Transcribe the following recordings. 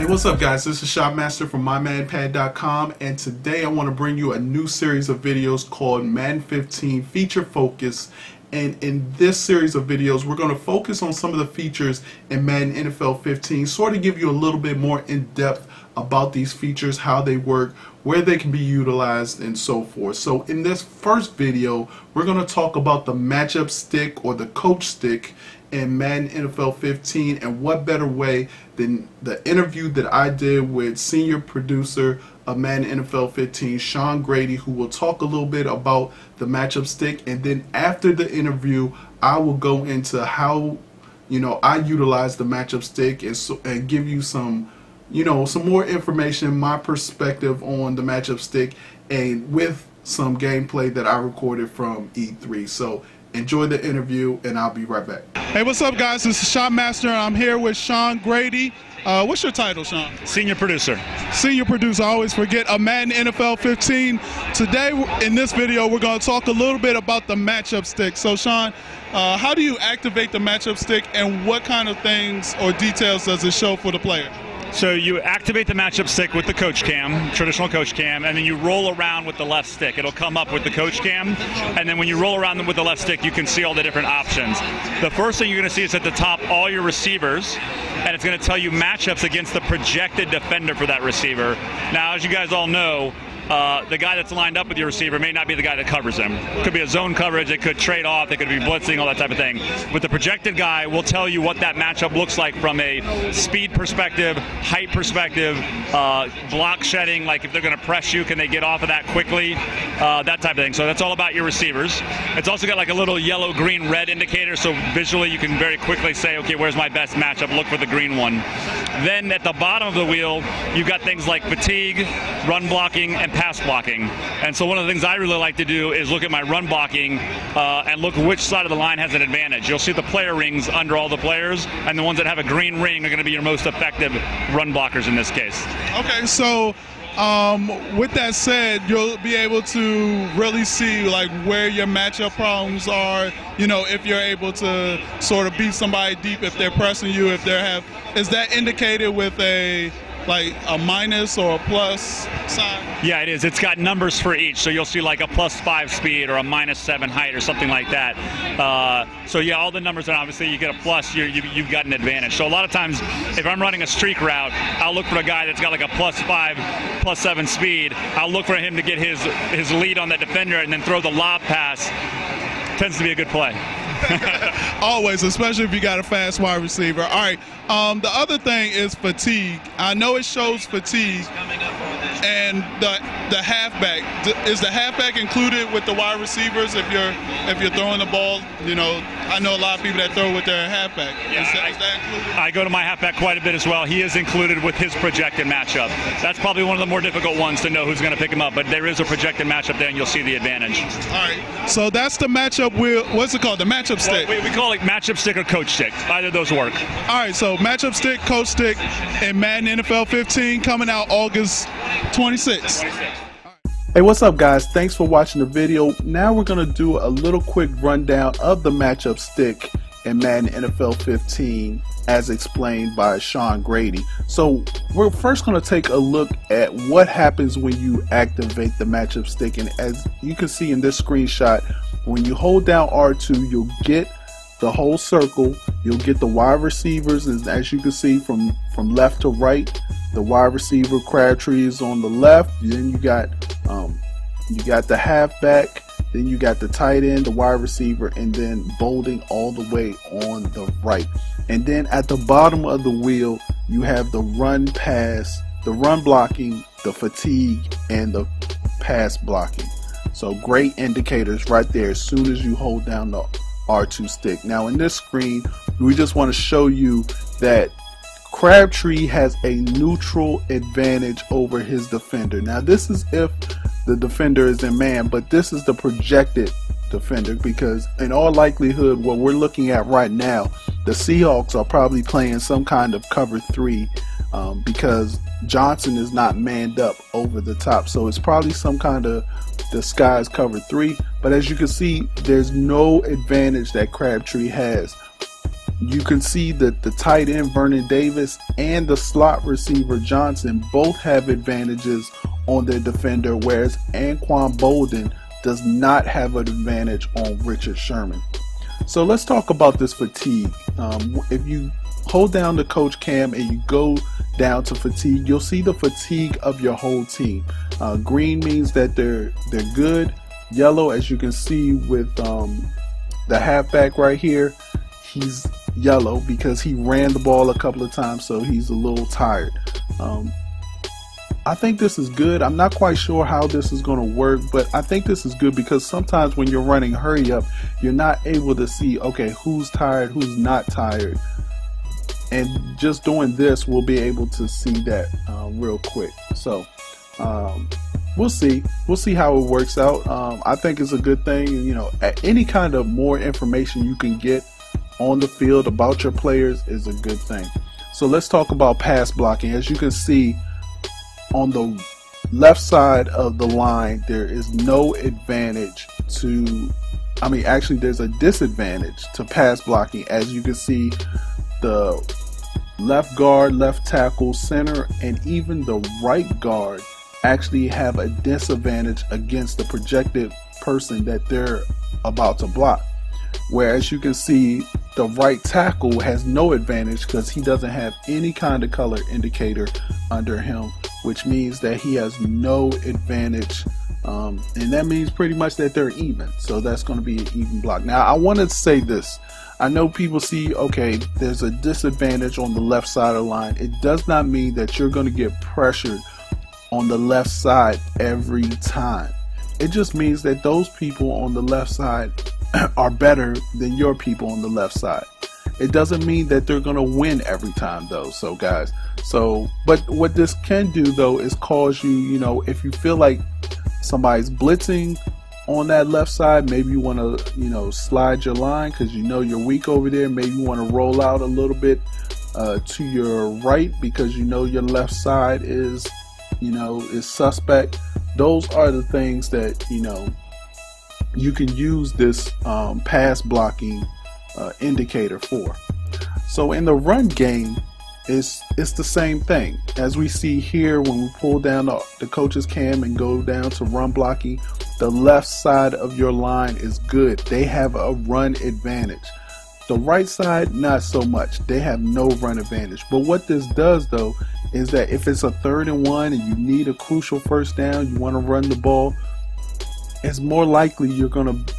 What's up guys, this is Shopmaster from MyMaddenPad.com, and today I want to bring you a new series of videos called Madden 15 Feature Focus. And in this series of videos we're going to focus on some of the features in Madden NFL 15, sort of give you a little bit more in depth about these features, how they work, where they can be utilized, and so forth. So in this first video we're going to talk about the matchup stick or the coach stick in Madden NFL 15, and what better way than the interview that I did with senior producer of Madden NFL 15, Seann Graddy, who will talk a little bit about the matchup stick. And then after the interview I will go into how I utilize the matchup stick and give you some some more information, my perspective on the matchup stick, and with some gameplay that I recorded from E3. So enjoy the interview and I'll be right back. Hey, what's up guys, this is Shopmaster and I'm here with Seann Graddy. What's your title, Sean? Senior producer. Senior producer, I always forget. A Madden NFL 15. Today in this video we're going to talk a little bit about the matchup stick. So Sean, how do you activate the matchup stick and what kind of things or details does it show for the player? So you activate the matchup stick with the coach cam, traditional coach cam, and then you roll around with the left stick. It'll come up with the coach cam, and then when you roll around with the left stick, you can see all the different options. The first thing you're going to see is at the top all your receivers, and it's going to tell you matchups against the projected defender for that receiver. Now, as you guys all know, the guy that's lined up with your receiver may not be the guy that covers him. It could be a zone coverage, it could trade off, it could be blitzing, all that type of thing. But the projected guy will tell you what that matchup looks like from a speed perspective, height perspective, block shedding, like if they're going to press you, can they get off of that quickly, that type of thing. So that's all about your receivers. It's also got like a little yellow, green, red indicator, so visually you can very quickly say, okay, where's my best matchup? Look for the green one. Then at the bottom of the wheel, you've got things like fatigue, run blocking, and pass blocking. And so one of the things I really like to do is look at my run blocking and look which side of the line has an advantage. You'll see the player rings under all the players, and the ones that have a green ring are going to be your most effective run blockers in this case. Okay, so with that said, you'll be able to really see like where your matchup problems are, if you're able to sort of beat somebody deep if they're pressing you, is that indicated with a minus or a plus sign? Yeah, it is. It's got numbers for each. So you'll see like a +5 speed or a -7 height or something like that. So yeah, all the numbers, and obviously you get a plus, you've got an advantage. So a lot of times, if I'm running a streak route, I'll look for a guy that's got like a +5, +7 speed. I'll look for him to get his lead on that defender and then throw the lob pass. Tends to be a good play. Always, especially if you got a fast wide receiver. All right, the other thing is fatigue. I know it shows fatigue, and the halfback. Is the halfback included with the wide receivers if you're throwing the ball? I know a lot of people that throw with their halfback. Yeah, is that included? I go to my halfback quite a bit as well. He is included with his projected matchup. That's probably one of the more difficult ones to know who's going to pick him up, but there is a projected matchup there, and you'll see the advantage. All right, so that's the matchup. What's it called? The matchup stick. Well, we call it matchup stick or coach stick. Either of those work. All right, so matchup stick, coach stick, and Madden NFL 15 coming out August 26th. Hey, what's up guys? Thanks for watching the video. Now we're going to do a little quick rundown of the matchup stick in Madden NFL 15 as explained by Seann Graddy. So we're first going to take a look at what happens when you activate the matchup stick. And as you can see in this screenshot, when you hold down R2, you'll get the whole circle. You'll get the wide receivers, and as you can see from left to right, the wide receiver Crabtree is on the left. Then you got the halfback. Then you got the tight end, the wide receiver, and then bolding all the way on the right. And then at the bottom of the wheel, you have the run pass, the run blocking, the fatigue, and the pass blocking. So great indicators right there as soon as you hold down the R2 stick. Now in this screen, we just want to show you that Crabtree has a neutral advantage over his defender. Now this is if the defender is in man, but this is the projected defender, because in all likelihood what we're looking at right now, the Seahawks are probably playing some kind of cover 3 because Johnson is not manned up over the top, so it's probably some kind of disguised cover 3. But as you can see, there's no advantage that Crabtree has You can see that the tight end Vernon Davis and the slot receiver Johnson both have advantages on their defender, whereas Anquan Boldin does not have an advantage on Richard Sherman. So let's talk about this fatigue. If you hold down the coach cam and you go down to fatigue, you'll see the fatigue of your whole team. Green means that they're good. Yellow, as you can see with the halfback right here, he's yellow because he ran the ball a couple of times, so he's a little tired. I think this is good. I'm not quite sure how this is going to work, but I think this is good because sometimes when you're running hurry up, you're not able to see, okay, who's tired, who's not tired. And just doing this, we'll be able to see that real quick. So we'll see. We'll see how it works out. I think it's a good thing. You know, any kind of more information you can get on the field about your players is a good thing. So let's talk about pass blocking. As you can see, on the left side of the line, there is no advantage to, actually there's a disadvantage to pass blocking. As you can see, the left guard, left tackle, center, and even the right guard actually have a disadvantage against the projected person that they're about to block. Whereas you can see the right tackle has no advantage because he doesn't have any kind of color indicator under him, which means that he has no advantage, and that means pretty much that they're even. So that's going to be an even block. Now I want to say this. I know people see, okay, there's a disadvantage on the left side of the line. It does not mean that you're going to get pressured on the left side every time. It just means that those people on the left side are better than your people on the left side. It doesn't mean that they're going to win every time though. So guys, but what this can do though is cause you, you know, if you feel like somebody's blitzing on that left side, maybe you want to, you know, slide your line because you know you're weak over there. Maybe you want to roll out a little bit to your right because you know your left side is, you know, is suspect. Those are the things that, you know, you can use this pass blocking indicator for. So in the run game, it's the same thing. As we see here, when we pull down the coach's cam and go down to run blocking, the left side of your line is good. They have a run advantage. The right side, not so much. They have no run advantage. But what this does though is that if it's a 3rd and 1 and you need a crucial first down, you want to run the ball, it's more likely you're going to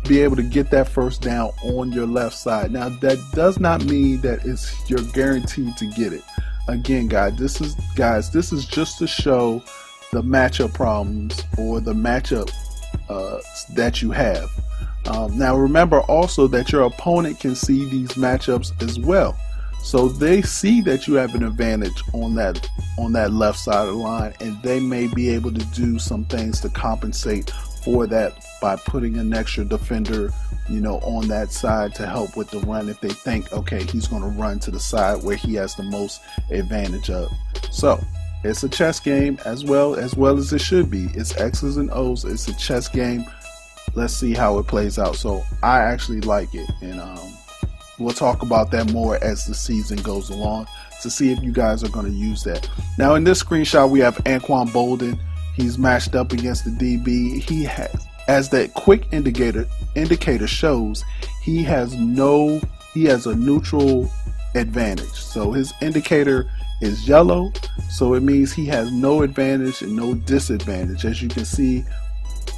be able to get that first down on your left side. Now that does not mean that you're guaranteed to get it. Again, guys, this is just to show the matchup problems or the matchup that you have. Now remember also that your opponent can see these matchups as well. So they see that you have an advantage on that left side of the line, and they may be able to do some things to compensate for that by putting an extra defender, you know, on that side to help with the run if they think, okay, he's going to run to the side where he has the most advantage of. So it's a chess game as well as it should be. It's X's and O's. It's a chess game. Let's see how it plays out. So I actually like it, and we'll talk about that more as the season goes along to see if you guys are going to use that. Now in this screenshot we have Anquan Boldin. He's matched up against the DB. He has, as that quick indicator shows, he has a neutral advantage. So his indicator is yellow, so it means he has no advantage and no disadvantage. As you can see,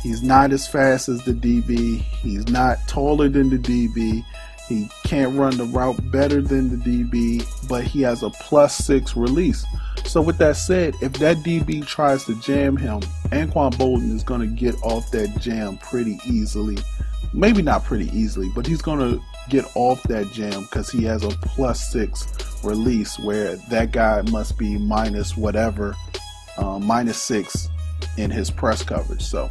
he's not as fast as the DB. He's not taller than the DB. He can't run the route better than the DB, but he has a +6 release. So with that said, if that DB tries to jam him, Anquan Boldin is going to get off that jam pretty easily. Maybe not pretty easily, but he's going to get off that jam because he has a +6 release, where that guy must be minus whatever, -6 in his press coverage. So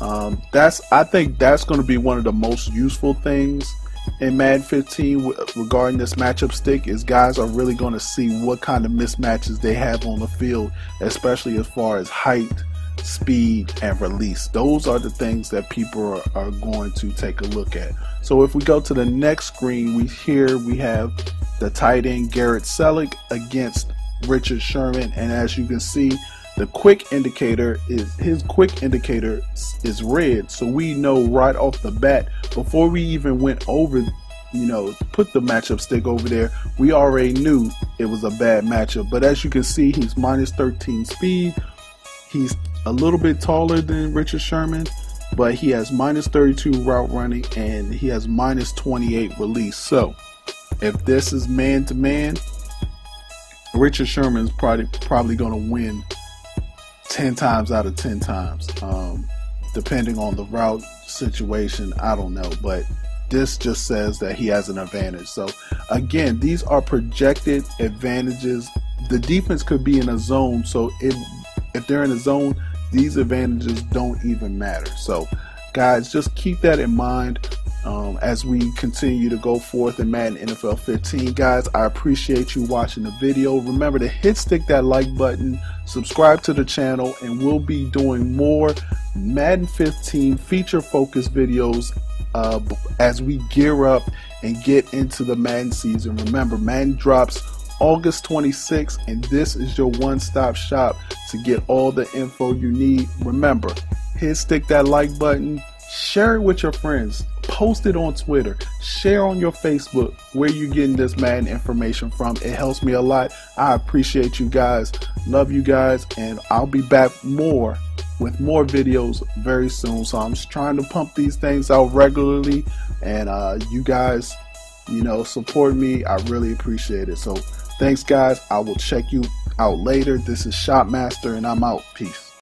I think that's going to be one of the most useful things in Madden 15 regarding this matchup stick, is guys are really going to see what kind of mismatches they have on the field, especially as far as height, speed, and release. Those are the things that people are going to take a look at. So if we go to the next screen, we have the tight end Garrett Selleck against Richard Sherman, and as you can see, the quick indicator is red, so we know right off the bat, before we even went over, put the matchup stick over there, we already knew it was a bad matchup. But as you can see, he's minus 13 speed. He's a little bit taller than Richard Sherman, but he has minus 32 route running and he has minus 28 release. So if this is man to man, Richard Sherman is probably going to win 10 times out of 10 times, depending on the route situation. I don't know, but this just says that he has an advantage. So again, these are projected advantages. The defense could be in a zone, so if they're in a zone, these advantages don't even matter. So guys, just keep that in mind as we continue to go forth in Madden NFL 15. Guys, I appreciate you watching the video. Remember to stick that like button, subscribe to the channel, and we'll be doing more Madden 15 feature focused videos as we gear up and get into the Madden season. Remember, Madden drops August 26th, and this is your one-stop shop to get all the info you need. Remember, stick that like button, share it with your friends, post it on Twitter, share on your Facebook where you're getting this Madden information from. It helps me a lot. I appreciate you guys, love you guys, and I'll be back with more videos very soon. So I'm just trying to pump these things out regularly, and you guys, support me. I really appreciate it. So thanks guys, I will check you out later. This is Shopmaster and I'm out. Peace.